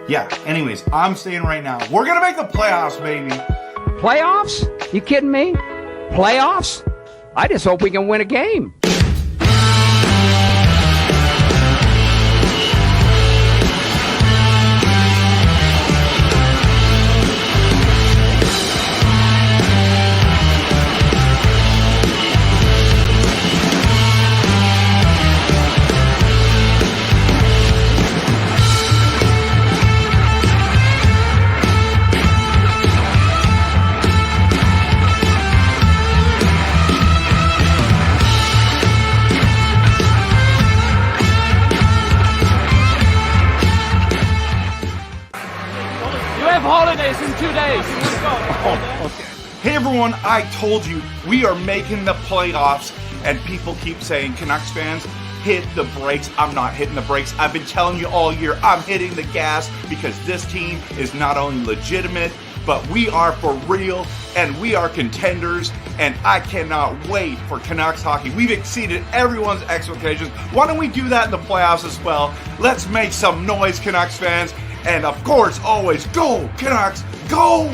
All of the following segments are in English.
Yeah, anyways, I'm saying right now, we're going to make the playoffs, baby. Playoffs? You kidding me? Playoffs? I just hope we can win a game. Holidays in 2 days. Oh, okay. Hey everyone, I told you we are making the playoffs, and people keep saying, Canucks fans, hit the brakes. I'm not hitting the brakes. I've been telling you all year, I'm hitting the gas because this team is not only legitimate, but we are for real, and we are contenders, and I cannot wait for Canucks hockey. We've exceeded everyone's expectations. Why don't we do that in the playoffs as well? Let's make some noise, Canucks fans. And of course, always go, Canucks, go!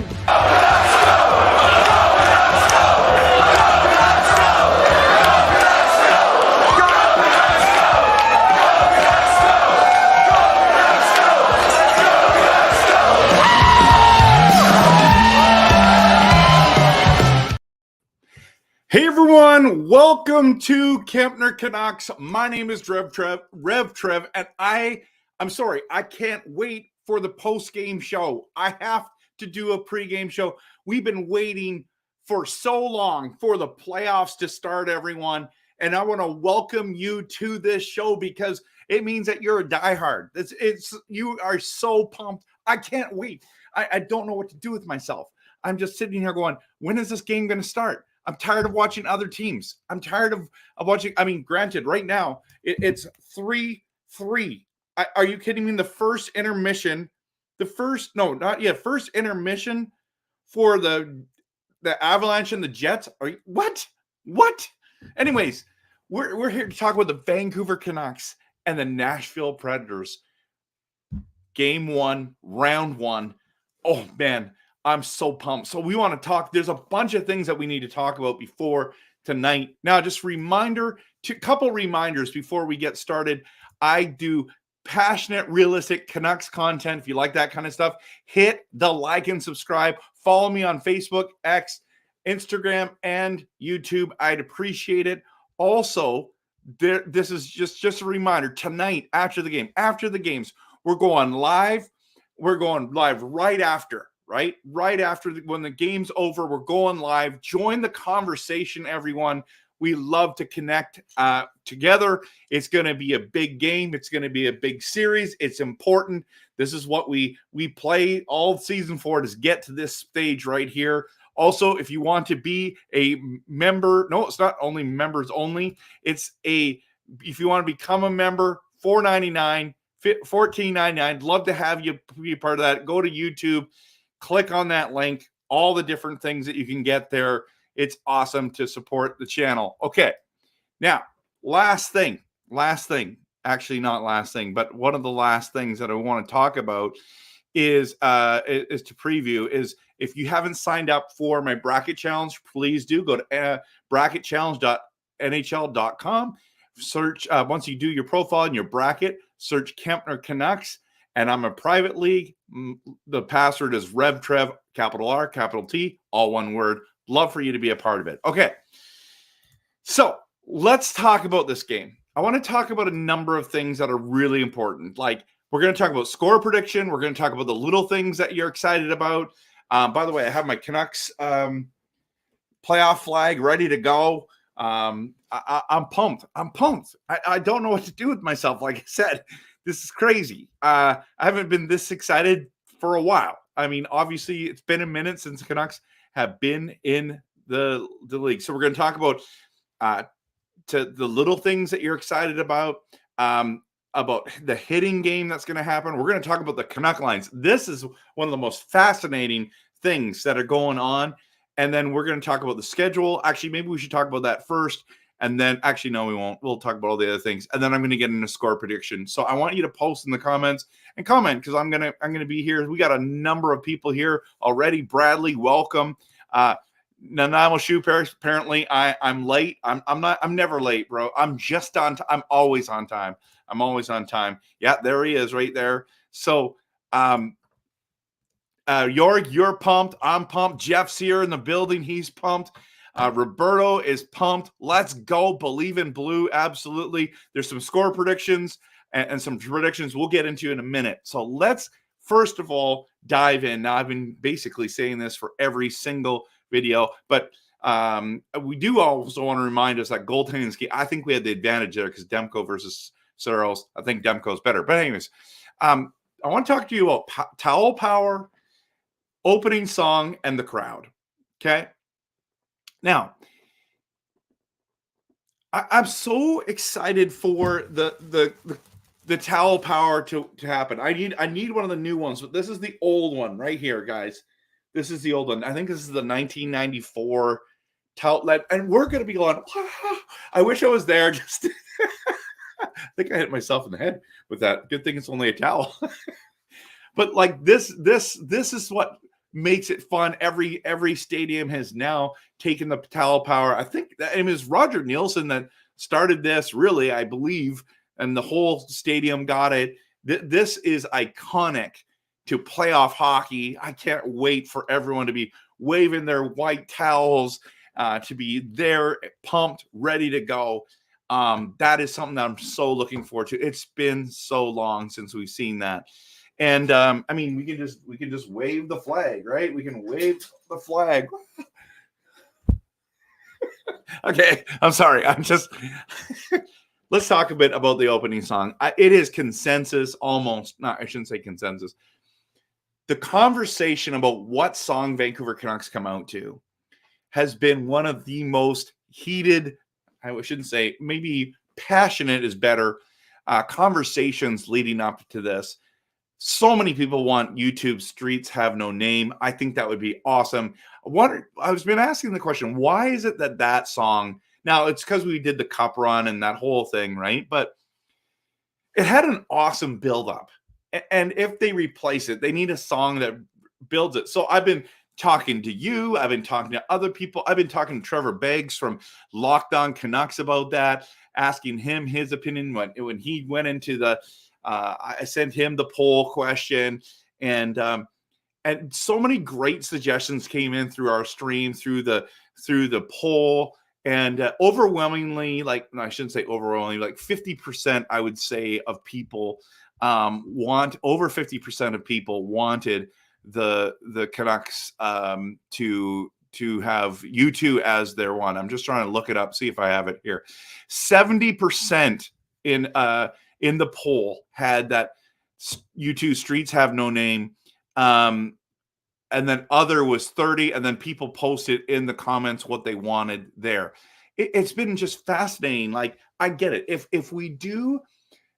Hey everyone, welcome to Kempner Canucks. My name is Rev Trev, and I'm sorry, I can't wait for the post-game show. I have to do a pre-game show. We've been waiting for so long for the playoffs to start, everyone. And I want to welcome you to this show because it means that you're a diehard. You are so pumped. I can't wait. I don't know what to do with myself. I'm just sitting here going, when is this game going to start? I'm tired of watching other teams. I'm tired of watching. I mean, granted, right now it's 3-3. Are you kidding me? The first intermission, first intermission for the Avalanche and the Jets. What? Anyways, we're here to talk about the Vancouver Canucks and the Nashville Predators. Game 1, round 1. Oh man, I'm so pumped. So we want to talk. There's a bunch of things that we need to talk about before tonight. Now, just couple reminders before we get started. I do passionate, realistic Canucks content. If you like that kind of stuff, hit the like and subscribe. Follow me on Facebook, X, Instagram, and YouTube. I'd appreciate it. Also, this is just a reminder. Tonight, after the games, we're going live. We're going live right after, when the game's over. We're going live. Join the conversation, everyone. We love to connect together. It's going to be a big game. It's going to be a big series. It's important. This is what we play all season for, is get to this stage right here. Also, if you want to be a member, no, it's not only members only. If you want to become a member, $4.99, $14.99. Love to have you be a part of that. Go to YouTube, click on that link, all the different things that you can get there. It's awesome to support the channel. Okay, now, last thing, actually not last thing, but one of the last things that I want to talk about is to preview is, if you haven't signed up for my bracket challenge, please do go to bracketchallenge.nhl.com. Search, once you do your profile and your bracket, search Kempner Canucks, and I'm a private league. The password is Rev Trev, capital R, capital T, all one word. Love for you to be a part of it. Okay, so let's talk about this game. I want to talk about a number of things that are really important. Like, we're going to talk about score prediction. We're going to talk about the little things that you're excited about. By the way, I have my Canucks playoff flag ready to go. I'm pumped. I don't know what to do with myself. Like I said, this is crazy. I haven't been this excited for a while. I mean, obviously, it's been a minute since the Canucks have been in the league. So we're going to talk about to the little things that you're excited about the hitting game that's going to happen. We're going to talk about the Canuck lines. This is one of the most fascinating things that are going on. And then we're going to talk about the schedule. Actually, maybe we should talk about that first. And then, actually, no, we won't. We'll talk about all the other things. And then I'm going to get into score prediction. So I want you to post in the comments and comment, because I'm gonna be here. We got a number of people here already. Bradley, welcome. Nanaimo Shoe Parish. Apparently, I'm late. I'm never late, bro. I'm just on time. I'm always on time. I'm always on time. Yeah, there he is, right there. So, you're pumped. I'm pumped. Jeff's here in the building. He's pumped. Roberto is pumped. Let's go. Believe in blue. Absolutely. There's some score predictions and some predictions we'll get into in a minute. So let's first of all dive in. Now, I've been basically saying this for every single video, but we do also want to remind us that goaltending is key. I think we had the advantage there because Demko versus Saros. I think Demko's better. But anyways, I want to talk to you about towel power, opening song, and the crowd. Okay. Now, I'm so excited for the towel power to happen. I need one of the new ones, but this is the old one right here, guys. This is the old one. I think this is the 1994 towel, and we're going to be going, wow, I wish I was there. Just I think I hit myself in the head with that. Good thing it's only a towel. But like this is what makes it fun. Every stadium has now taken the towel power. I think it was Roger Nielsen that started this, really, I believe, and the whole stadium got it. This is iconic to playoff hockey. I can't wait for everyone to be waving their white towels, to be there, pumped, ready to go. That is something that I'm so looking forward to. It's been so long since we've seen that. And I mean, we can just wave the flag, right? We can wave the flag. Okay, I'm sorry. I'm just let's talk a bit about the opening song. It is consensus, almost. No, I shouldn't say consensus. The conversation about what song Vancouver Canucks come out to has been one of the most heated, I shouldn't say, maybe passionate is better, conversations leading up to this. So many people want YouTube Streets Have No Name. I think that would be awesome. I've been asking the question, why is it that song, now it's because we did the cup run and that whole thing, right? But it had an awesome buildup. And if they replace it, they need a song that builds it. So I've been talking to you. I've been talking to other people. I've been talking to Trevor Beggs from Locked On Canucks about that, asking him his opinion when he went into the I sent him the poll question, and so many great suggestions came in through our stream, through the poll, and overwhelmingly, like, no, I shouldn't say overwhelmingly, like 50%, I would say, of people over 50% of people wanted the Canucks to have U2 as their one. I'm just trying to look it up, see if I have it here. 70% in the poll had that U2 Streets Have No Name. And then other was 30. And then people posted in the comments what they wanted there. It's been just fascinating. Like, I get it. If we do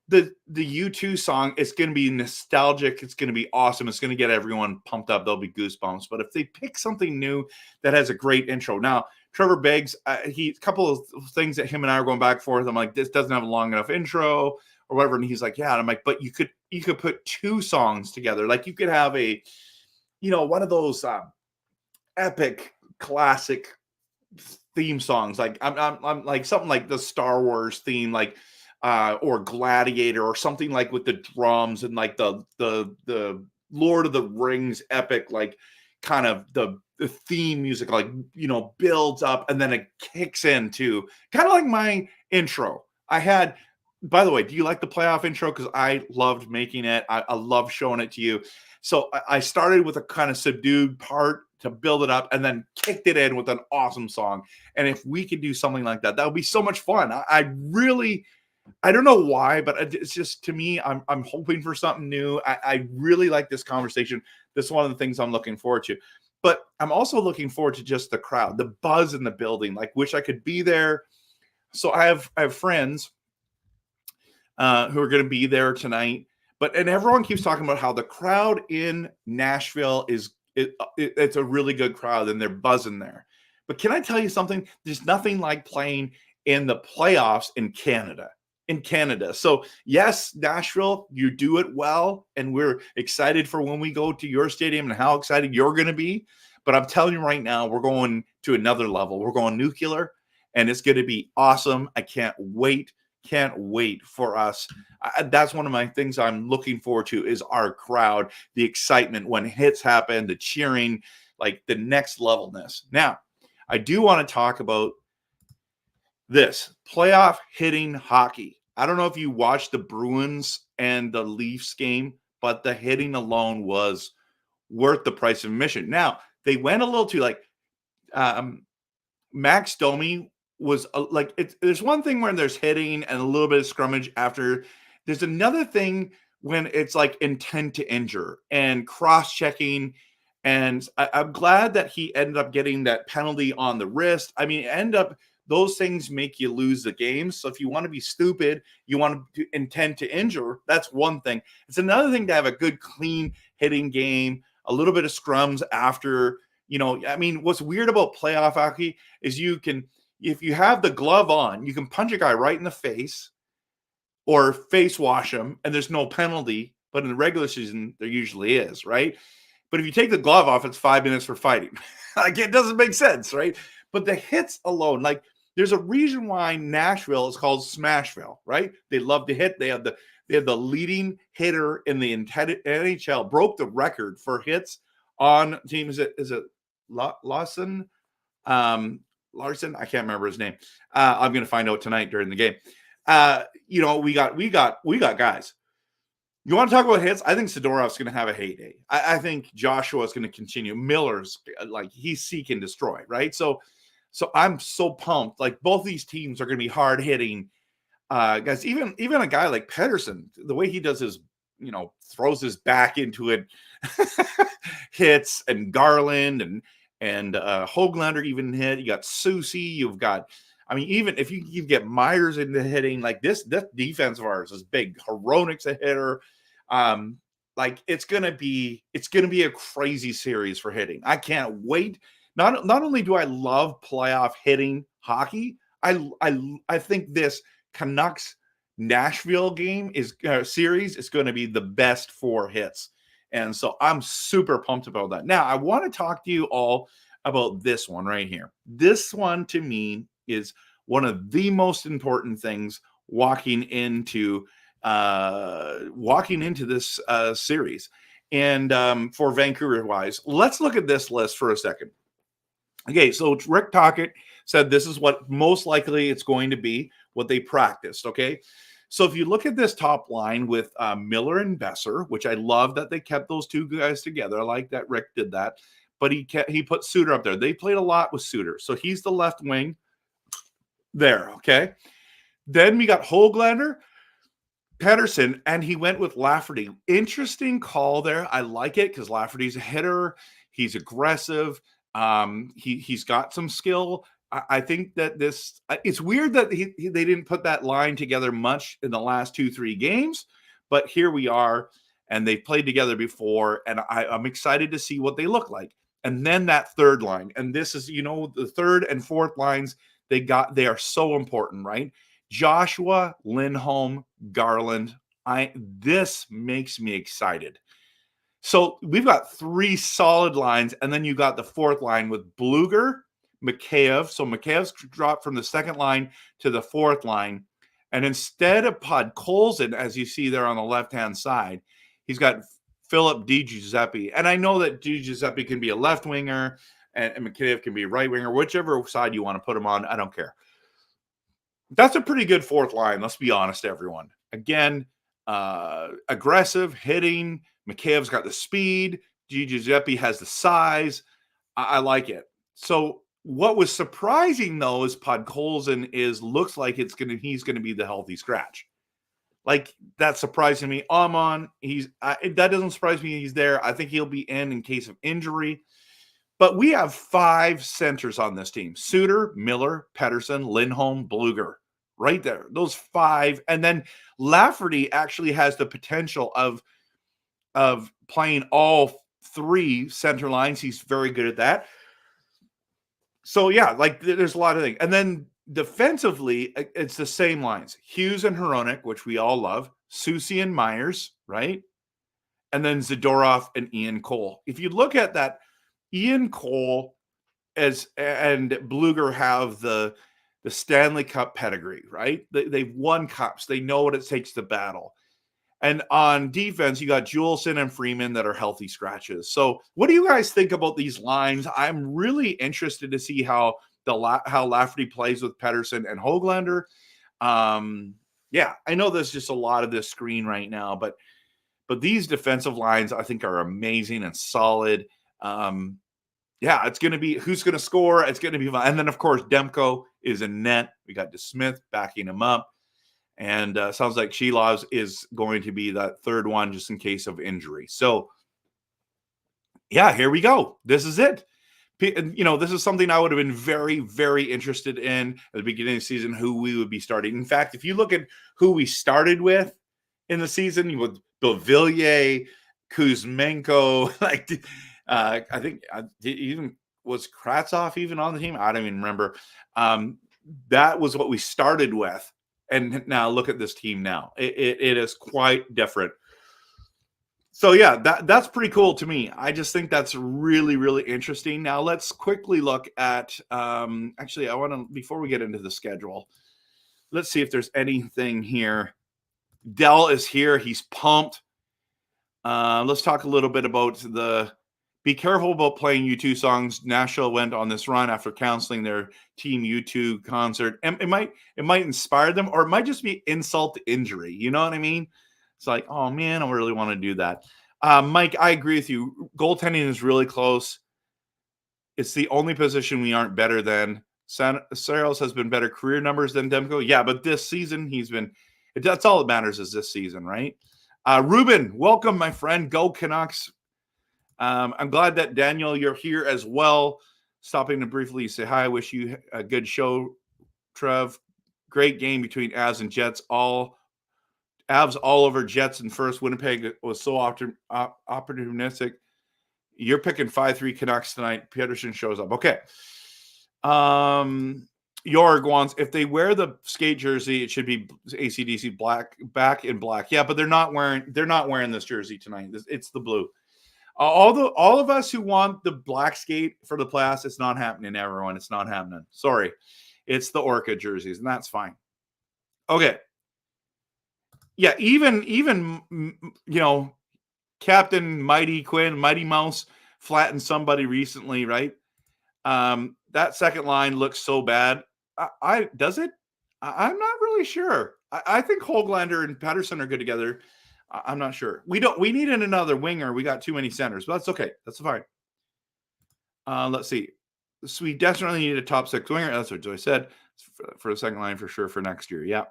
the U2 song, it's going to be nostalgic. It's going to be awesome. It's going to get everyone pumped up. There'll be goosebumps. But if they pick something new that has a great intro. Now, Trevor Beggs, a couple of things that him and I are going back and forth. I'm like, this doesn't have a long enough intro or whatever. And he's like, yeah. And I'm like, but you could put two songs together. Like, you could have one of those epic classic theme songs. Like I'm like something like the Star Wars theme, like or Gladiator or something, like with the drums and like the Lord of the Rings epic, like kind of the theme music, like, builds up and then it kicks into kind of like my intro. By the way, do you like the playoff intro? Because I loved making it. I love showing it to you. So I started with a kind of subdued part to build it up and then kicked it in with an awesome song. And if we could do something like that, that would be so much fun. I don't know why, but it's just, to me, I'm hoping for something new. I really like this conversation. This is one of the things I'm looking forward to. But I'm also looking forward to just the crowd, the buzz in the building. Like, wish I could be there. So I have friends who are going to be there tonight. And everyone keeps talking about how the crowd in Nashville it's a really good crowd and they're buzzing there. But can I tell you something? There's nothing like playing in the playoffs in Canada. So yes, Nashville, you do it well, and we're excited for when we go to your stadium and how excited you're going to be. But I'm telling you right now, we're going to another level. We're going nuclear, and it's going to be awesome. I can't wait. Can't wait for us. That's one of my things I'm looking forward to is our crowd, the excitement when hits happen, the cheering, like the next levelness. Now, I do want to talk about this playoff hitting hockey. I don't know if you watched the Bruins and the Leafs game, but the hitting alone was worth the price of admission. Now, they went a little too Max Domi was there's one thing when there's hitting and a little bit of scrummage after. There's another thing when it's like intent to injure and cross-checking. And I'm glad that he ended up getting that penalty on the wrist. I mean, those things make you lose the game. So if you want to be stupid, you want to intend to injure, that's one thing. It's another thing to have a good, clean hitting game, a little bit of scrums after, I mean, what's weird about playoff hockey is if you have the glove on, you can punch a guy right in the face or face wash him, and there's no penalty. But in the regular season, there usually is, right? But if you take the glove off, it's 5 minutes for fighting. Like, it doesn't make sense, right? But the hits alone, like, there's a reason why Nashville is called Smashville, right? They love to hit. They have the leading hitter in the NHL, broke the record for hits on teams. Is it Larson? Larson? I can't remember his name. I'm going to find out tonight during the game. We got guys. You want to talk about hits? I think Sidorov's going to have a heyday. I think Joshua is going to continue. Miller's he's seek and destroy, right? So I'm so pumped. Like, both these teams are going to be hard hitting guys. Even a guy like Pedersen, the way he does his, throws his back into it, hits, and Garland and Höglander even hit. You got Susie. You've got. I mean, even if you get Myers into hitting, like this defense of ours is big. Hronik's a hitter. It's gonna be a crazy series for hitting. I can't wait. Not only do I love playoff hitting hockey, I think this Canucks Nashville game series is going to be the best for hits, and so I'm super pumped about that. Now, I want to talk to you all about this one right here. This one to me is one of the most important things walking into this series. And for Vancouver wise, let's look at this list for a second. Okay, so Rick Tocchet said this is what most likely it's going to be, what they practiced, okay? So if you look at this top line with Miller and Besser, which I love that they kept those two guys together. I like that Rick did that. But he put Suter up there. They played a lot with Suter. So he's the left wing there, okay? Then we got Höglander, Pedersen, and he went with Lafferty. Interesting call there. I like it because Lafferty's a hitter. He's aggressive. He's got some skill. I think that it's weird that they didn't put that line together much in the last 2-3 games, but here we are, and they've played together before, and I'm excited to see what they look like. And then that third line, and this is, the third and fourth lines they are so important, right? Joshua, Lindholm, Garland. This makes me excited. So we've got 3 solid lines, and then you got the fourth line with Bluger, Mikheyev. So Mikheyev's dropped from the second line to the fourth line. And instead of Podkolzin, as you see there on the left-hand side, he's got Philip Di Giuseppe. And I know that Di Giuseppe can be a left winger and Mikheyev can be a right winger, whichever side you want to put him on. I don't care. That's a pretty good fourth line. Let's be honest, everyone. Again, aggressive, hitting. Mikheyev's got the speed. Di Giuseppe has the size. I like it. So what was surprising, though, is Podkolzin looks like he's going to be the healthy scratch. Like, that's surprising me. Amon, that doesn't surprise me he's there. I think he'll be in case of injury. But we have 5 centers on this team. Suter, Miller, Pedersen, Lindholm, Bluger. Right there. Those 5. And then Lafferty actually has the potential of playing all 3 center lines. He's very good at that. So, yeah, there's a lot of things. And then defensively, it's the same lines. Hughes and Hronek, which we all love. Soucy and Myers, right? And then Zadorov and Ian Cole. If you look at that, Ian Cole and Bluger have the Stanley Cup pedigree, right? They've won cups. They know what it takes to battle. And on defense, you got Juleson and Freeman that are healthy scratches. So what do you guys think about these lines? I'm really interested to see how Lafferty plays with Pettersson and Höglander. Yeah, I know there's just a lot of this screen right now, but these defensive lines I think are amazing and solid. Yeah, it's going to be who's going to score. It's going to be fun. And then, of course, Demko is in net. We got DeSmith backing him up. And sounds like Shilovs is going to be that third one just in case of injury. So, yeah, here we go. This is it. This is something I would have been very, very interested in at the beginning of the season, who we would be starting. In fact, if you look at who we started with in the season, you would Beauvillier, Kuzmenko, I think even was Kravtsov even on the team? I don't even remember. That was what we started with. And now look at this team now. It is quite different. So, yeah, that's pretty cool to me. I just think that's really, really interesting. Now, let's quickly look at actually, I want to, before we get into the schedule, let's see if there's anything here. Dell is here. He's pumped. Let's talk a little bit about be careful about playing U2 songs. Nashville went on this run after canceling their Team U2 concert. And it might inspire them, or it might just be insult to injury. You know what I mean? It's like, oh, man, I really want to do that. Mike, I agree with you. Goaltending is really close. It's the only position we aren't better than. Saros has been better career numbers than Demko. Yeah, but this season that's all that matters is this season, right? Ruben, welcome, my friend. Go Canucks. I'm glad that, Daniel, you're here as well. Stopping to briefly say hi. Wish you a good show, Trev. Great game between Avs and Jets. Avs all over Jets in first. Winnipeg was so opportunistic. You're picking 5-3 Canucks tonight. Peterson shows up. Okay. Jorg wants, if they wear the skate jersey, it should be AC/DC black, back in black. Yeah, but they're not wearing this jersey tonight. It's the blue. All of us who want the black skate for the playoffs, it's not happening, everyone. It's not happening. Sorry. It's the Orca jerseys, and that's fine. Okay. Yeah, even Captain Mighty Quinn, Mighty Mouse flattened somebody recently, right? That second line looks so bad. Does it? I'm not really sure. I think Höglander and Pettersson are good together. I'm not sure. We needed another winger. We got too many centers, but that's okay. That's fine. Let's see. So we definitely need a top 6 winger. That's what Joy said for the second line for sure for next year. Yeah.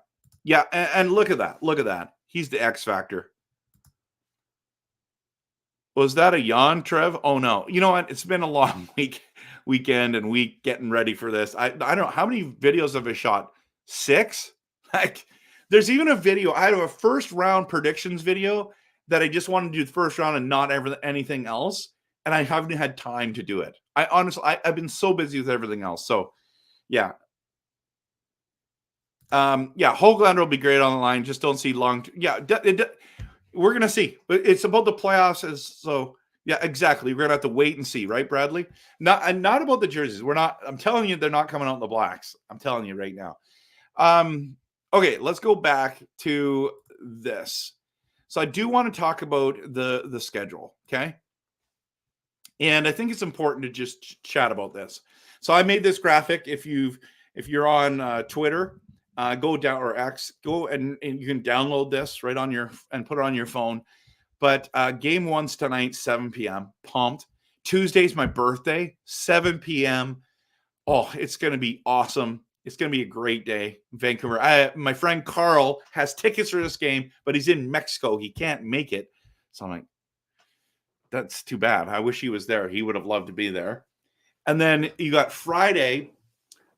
Yeah. And look at that. Look at that. He's the X factor. Was that a yawn, Trev? Oh no. You know what? It's been a long weekend and week getting ready for this. I don't know. How many videos have I shot? 6? There's even a video. I have a first round predictions video that I just wanted to do the first round and not anything else. And I haven't had time to do it. I've been so busy with everything else. So, yeah. Höglander will be great on the line. Just don't see long. We're going to see. But it's about the playoffs. So, yeah, exactly. We're going to have to wait and see, right, Bradley? Not about the jerseys. I'm telling you, they're not coming out in the blacks. I'm telling you right now. Okay, let's go back to this. So I do want to talk about the schedule, okay? And I think it's important to just chat about this. So I made this graphic. If you're on Twitter, go down, or X, go and you can download this right on and put it on your phone. But game 1's tonight, 7 p.m. Pumped. Tuesday's my birthday, 7 p.m. Oh, it's going to be awesome. It's going to be a great day in Vancouver. My friend Carl has tickets for this game, but he's in Mexico. He can't make it. So I'm like, that's too bad. I wish he was there. He would have loved to be there. And then you got Friday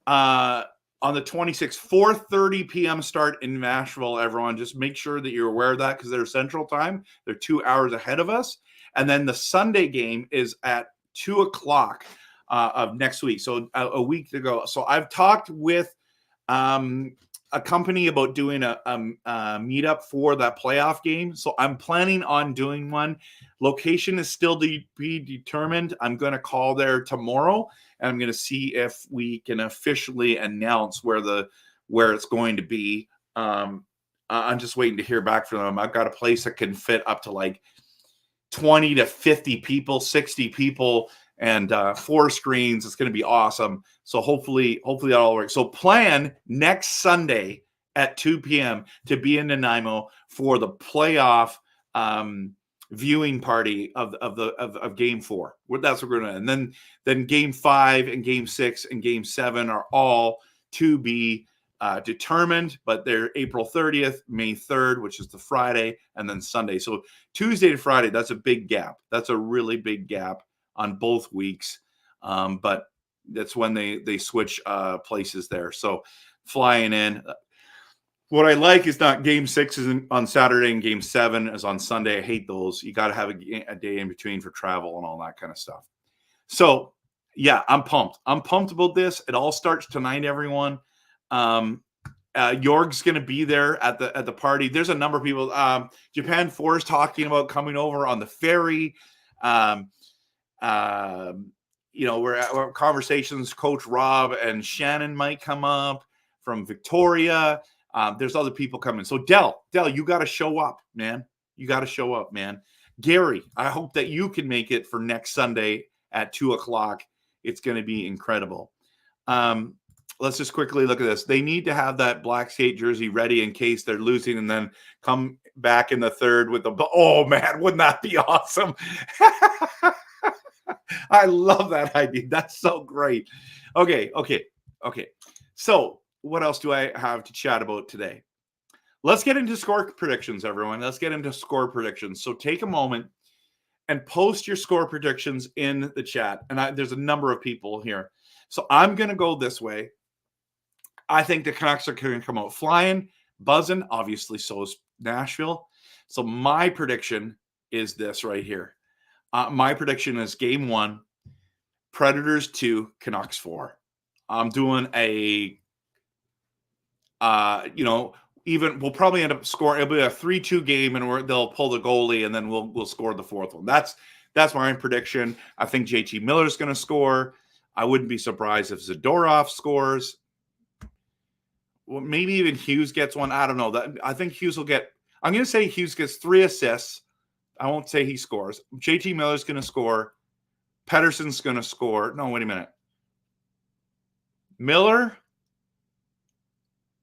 on the 26th, 4:30 p.m. start in Nashville, everyone. Just make sure that you're aware of that because they're Central Time. They're 2 hours ahead of us. And then the Sunday game is at 2 o'clock. Of next week, so a week to go. So I've talked with a company about doing a meetup for that playoff game. So I'm planning on doing one. Location is still to be determined. I'm going to call there tomorrow, and I'm going to see if we can officially announce where it's going to be. I'm just waiting to hear back from them. I've got a place that can fit up to like 20 to 50 people, 60 people, and 4 screens. It's going to be awesome. So hopefully that'll work. So plan next Sunday at 2 p.m. to be in Nanaimo for the playoff viewing party of Game 4. That's what we're going to. And then Game 5 and Game 6 and Game 7 are all to be determined, but they're April 30th, May 3rd, which is the Friday, and then Sunday. So Tuesday to Friday, that's a big gap. That's a really big gap on both weeks. But that's when they switch places there. So flying in. What I like is not Game 6 is on Saturday and Game 7 is on Sunday. I hate those. You got to have a day in between for travel and all that kind of stuff. So yeah, I'm pumped. I'm pumped about this. It all starts tonight, everyone. Jorg's going to be there at the party. There's a number of people. Japan 4 is talking about coming over on the ferry. We're conversations. Coach Rob and Shannon might come up from Victoria. There's other people coming. So Dell, you got to show up, man. You got to show up, man. Gary, I hope that you can make it for next Sunday at 2:00. It's going to be incredible. Let's just quickly look at this. They need to have that black skate jersey ready in case they're losing and then come back in the third with the – oh, man, wouldn't that be awesome? I love that idea. That's so great. Okay. So what else do I have to chat about today? Let's get into score predictions, everyone. Let's get into score predictions. So take a moment and post your score predictions in the chat. And there's a number of people here. So I'm going to go this way. I think the Canucks are going to come out flying, buzzing. Obviously, so is Nashville. So my prediction is this right here. My prediction is Game 1, Predators 2, Canucks 4. I'm doing we'll probably end up scoring. It'll be a 3-2 game, and they'll pull the goalie, and then we'll score the fourth one. That's my prediction. I think JT Miller's going to score. I wouldn't be surprised if Zadorov scores. Well, maybe even Hughes gets one. I don't know. I think Hughes will get. I'm going to say Hughes gets 3 assists. I won't say he scores. JT Miller's going to score. Pettersson's going to score. No, wait a minute. Miller,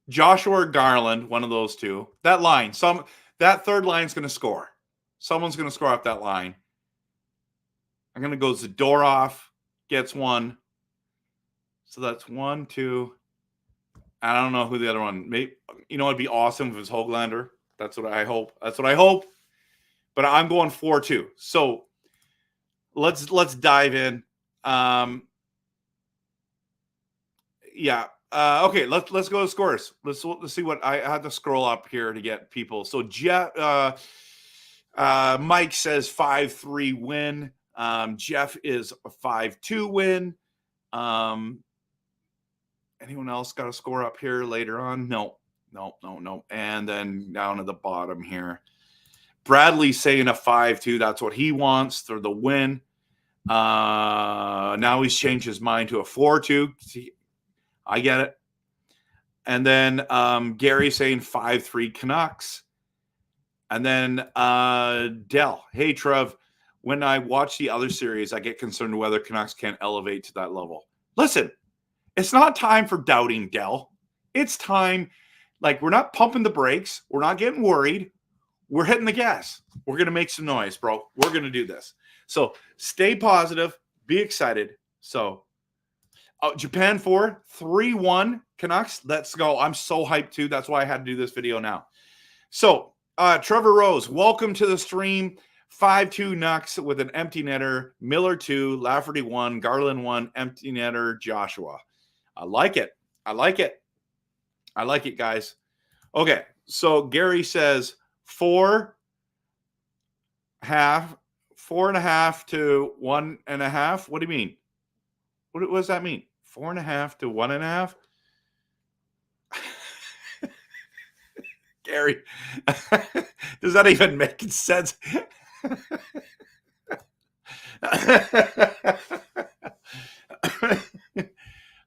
Joshua or Garland, one of those two. That third line's going to score. Someone's going to score off that line. I'm going to go Zadorov gets one. So that's 1, 2. I don't know who the other one. Maybe, it'd be awesome if it was Höglander. That's what I hope. But I'm going 4-2. So let's dive in. Okay, let's go to scores. Let's see what I had to scroll up here to get people. So Mike says 5-3 win. Jeff is a 5-2 win. Anyone else got a score up here later on? No. And then down at the bottom here, Bradley's saying a 5-2. That's what he wants for the win. Now he's changed his mind to a 4-2. See, I get it. And then Gary saying 5-3 Canucks. And then Dell, hey, Trev, when I watch the other series, I get concerned whether Canucks can elevate to that level. Listen, it's not time for doubting, Dell. It's time, we're not pumping the brakes. We're not getting worried. We're hitting the gas. We're going to make some noise, bro. We're going to do this. So stay positive. Be excited. So Japan 4, 3-1 Canucks. Let's go. I'm so hyped too. That's why I had to do this video now. So Trevor Rose, welcome to the stream. 5-2 Nucks with an empty netter. Miller 2, Lafferty 1, Garland 1, empty netter, Joshua. I like it, guys. Okay, so Gary says 4.5 to 1.5. What do you mean? What does that mean? 4.5 to 1.5? Gary, does that even make sense?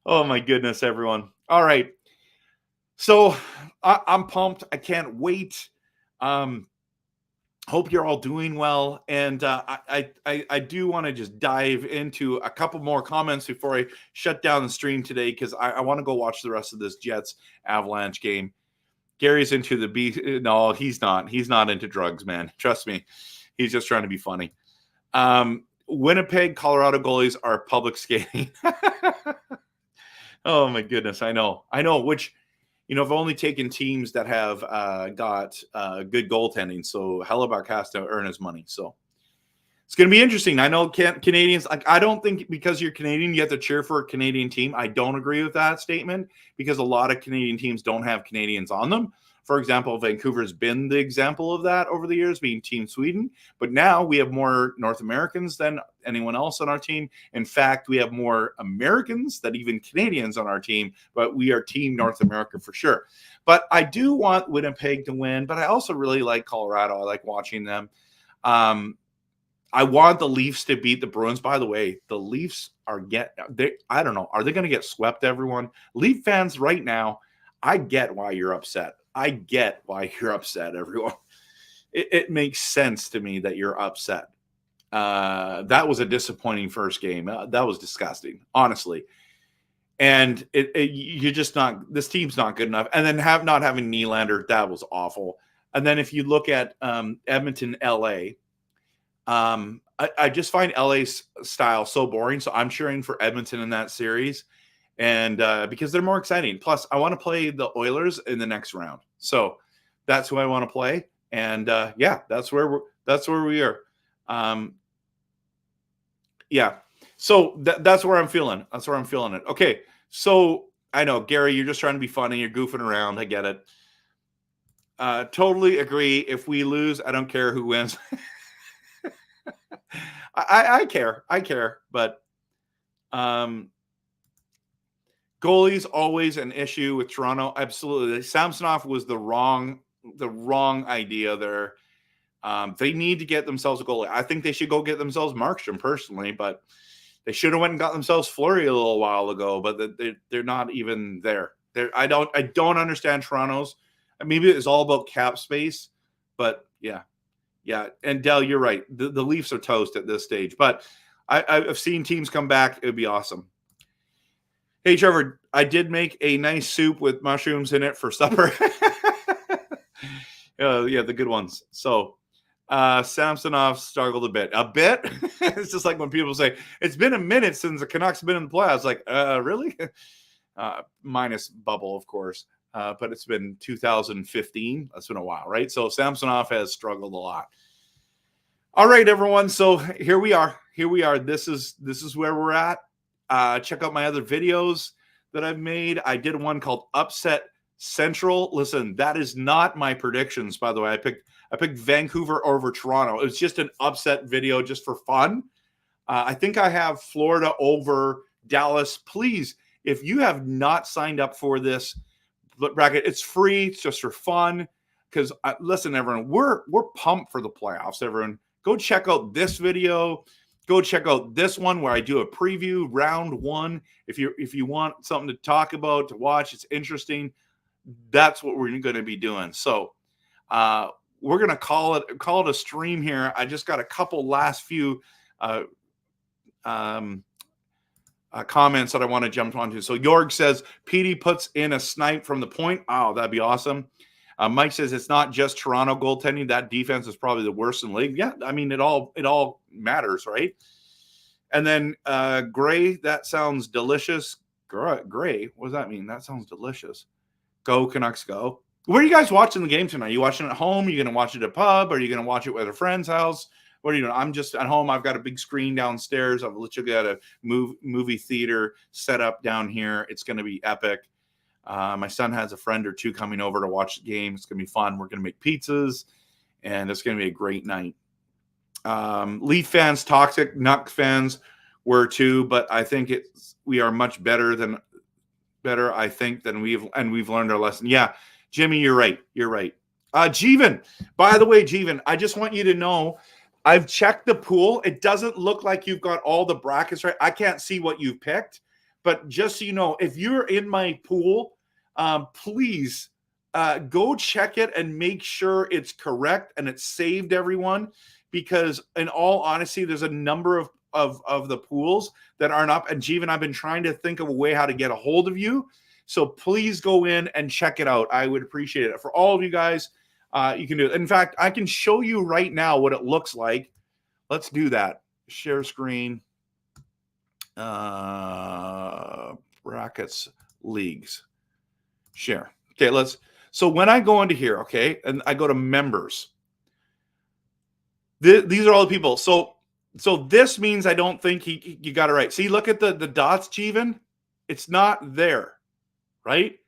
Oh my goodness, everyone. All right. So I'm pumped. I can't wait. Hope you're all doing well. And I do want to just dive into a couple more comments before I shut down the stream today, because I want to go watch the rest of this Jets Avalanche game. Gary's into the B. No, he's not. He's not into drugs, man. Trust me. He's just trying to be funny. Winnipeg, Colorado goalies are public skating. Oh my goodness. I know. Which, I've only taken teams that have got good goaltending. So Hellebuck has to earn his money. So it's going to be interesting. I know Canadians, I don't think because you're Canadian, you have to cheer for a Canadian team. I don't agree with that statement, because a lot of Canadian teams don't have Canadians on them. For example, Vancouver's been the example of that over the years, being Team Sweden. But now we have more North Americans than anyone else on our team. In fact, we have more Americans than even Canadians on our team, but we are Team North America for sure. But I do want Winnipeg to win, but I also really like Colorado. I like watching them. I want the Leafs to beat the Bruins. By the way, the Leafs I don't know. Are they going to get swept, everyone? Leaf fans right now, I get why you're upset. I get why you're upset, everyone. It makes sense to me that you're upset. That was a disappointing first game. That was disgusting, honestly. And you're just not, this team's not good enough. And then not having Nylander, that was awful. And then if you look at Edmonton, LA, I just find LA's style so boring. So I'm cheering for Edmonton in that series. And because they're more exciting. Plus, I want to play the Oilers in the next round. So that's who I want to play. And yeah, that's where we are. Yeah. So that's where I'm feeling. That's where I'm feeling it. Okay. So I know, Gary, you're just trying to be funny. You're goofing around. I get it. Totally agree. If we lose, I don't care who wins. I care. But goalie's always an issue with Toronto. Absolutely. Samsonov was the wrong idea there. They need to get themselves a goalie. I think they should go get themselves Markstrom personally, but they should have went and got themselves Fleury a little while ago, but they're not even there. I don't understand Toronto's. Maybe it's all about cap space, but yeah. And Dell, you're right. The Leafs are toast at this stage, but I've seen teams come back. It would be awesome. Hey, Trevor, I did make a nice soup with mushrooms in it for supper. Yeah, the good ones. So Samsonov struggled a bit. It's just like when people say, it's been a minute since the Canucks have been in the playoffs. Like, really? Minus bubble, of course. But it's been 2015. That's been a while, right? So Samsonov has struggled a lot. All right, everyone. So here we are. This is where we're at. Check out my other videos that I've made. I did one called Upset Central. Listen, that is not my predictions, by the way. I picked Vancouver over Toronto. It was just an upset video just for fun. I think I have Florida over Dallas. Please, if you have not signed up for this bracket, it's free. It's just for fun. Because listen, everyone, we're pumped for the playoffs. Everyone, go check out this video. Go check out this one where I do a preview round one. If you want something to talk about, to watch, it's interesting. That's what we're going to be doing. So we're going to call it a stream here. I just got a couple last few comments that I want to jump onto. So Jorg says Petey puts in a snipe from the point. Oh, that'd be awesome. Mike says it's not just Toronto goaltending. That defense is probably the worst in the league. Yeah, I mean, it all matters, right? And then Gray, that sounds delicious. Gray, what does that mean? That sounds delicious. Go Canucks, go. Where are you guys watching the game tonight? Are you watching it at home? Are you going to watch it at a pub? Are you going to watch it at a friend's house? What are you doing? I'm just at home. I've got a big screen downstairs. I've literally got a movie theater set up down here. It's going to be epic. My son has a friend or two coming over to watch the game. It's going to be fun. We're going to make pizzas, and it's going to be a great night. Leaf fans, toxic. Nuck fans were too, but I think we are much better, I think, than we've learned our lesson. Yeah, Jimmy, you're right. Jeevan, by the way, Jeevan, I just want you to know I've checked the pool. It doesn't look like you've got all the brackets right. I can't see what you've picked, but just so you know, if you're in my pool, please go check it and make sure it's correct and it's saved, everyone, because in all honesty, there's a number of the pools that aren't up. And Jeevan, I've been trying to think of a way how to get a hold of you. So please go in and check it out. I would appreciate it. For all of you guys, you can do it. In fact, I can show you right now what it looks like. Let's do that. Share screen. Brackets, leagues. Share. Okay, so when I go into here, okay, and I go to members, these are all the people. So this means I don't think you got it right. See, look at the dots, Jeevan. It's not there, right?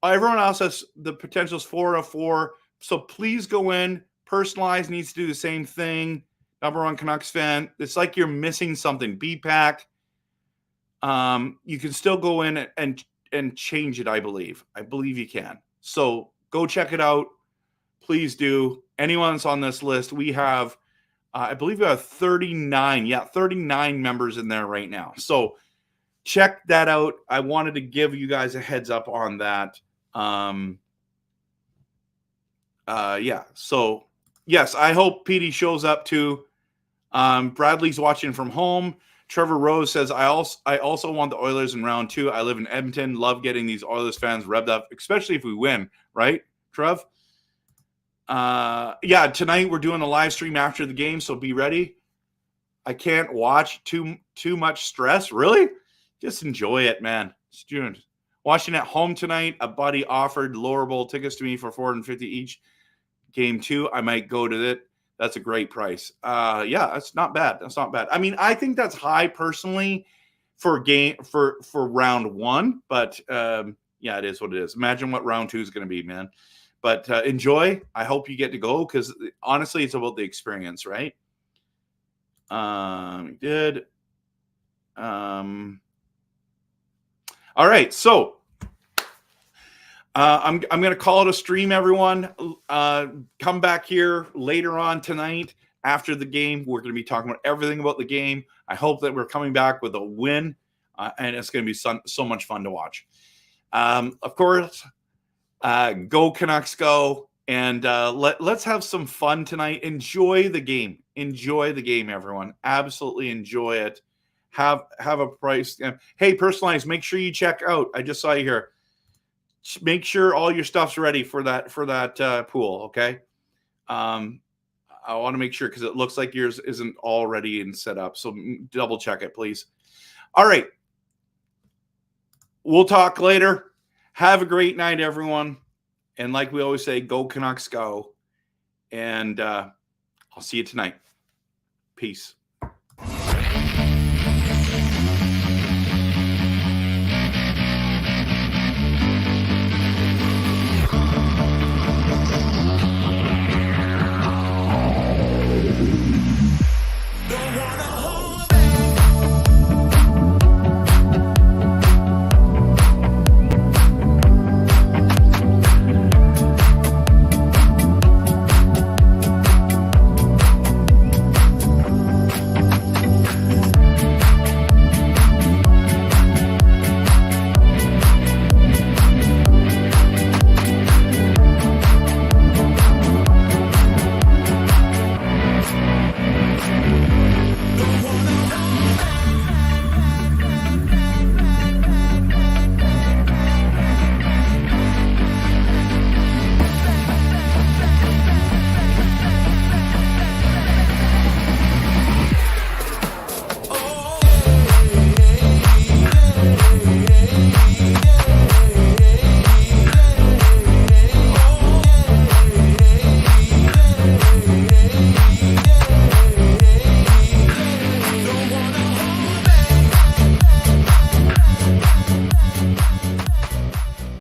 Everyone else has the potentials 4 of 4. So please go in. Personalized needs to do the same thing. Number one Canucks fan. It's like you're missing something. BPAC. You can still go in and change it, I believe. I believe you can. So go check it out. Please do. Anyone that's on this list, we have, I believe we have 39. Yeah, 39 members in there right now. So check that out. I wanted to give you guys a heads up on that. Yeah. So yes, I hope PD shows up too. Bradley's watching from home. Trevor Rose says, I also want the Oilers in round 2. I live in Edmonton. Love getting these Oilers fans revved up, especially if we win, right, Trev? Yeah, tonight we're doing a live stream after the game, so be ready. I can't watch too much stress. Really? Just enjoy it, man. Student. Watching at home tonight, a buddy offered lower bowl tickets to me for $450 each. Game 2, I might go to it. That's a great price. Yeah, that's not bad. That's not bad. I mean, I think that's high personally for round 1, but yeah, it is what it is. Imagine what round 2 is going to be, man. But enjoy. I hope you get to go because honestly, it's about the experience, right? Did. All right, so I'm going to call it a stream, everyone. Come back here later on tonight after the game. We're going to be talking about everything about the game. I hope that we're coming back with a win, and it's going to be so much fun to watch. Of course, go Canucks, go, and let's have some fun tonight. Enjoy the game. Enjoy the game, everyone. Absolutely enjoy it. Have a price. Hey, personalized. Make sure you check out. I just saw you here. Make sure all your stuff's ready for that pool. Okay. I want to make sure because it looks like yours isn't all ready and set up. So double check it, please. All right. We'll talk later. Have a great night, everyone. And like we always say, go Canucks, go. And I'll see you tonight. Peace.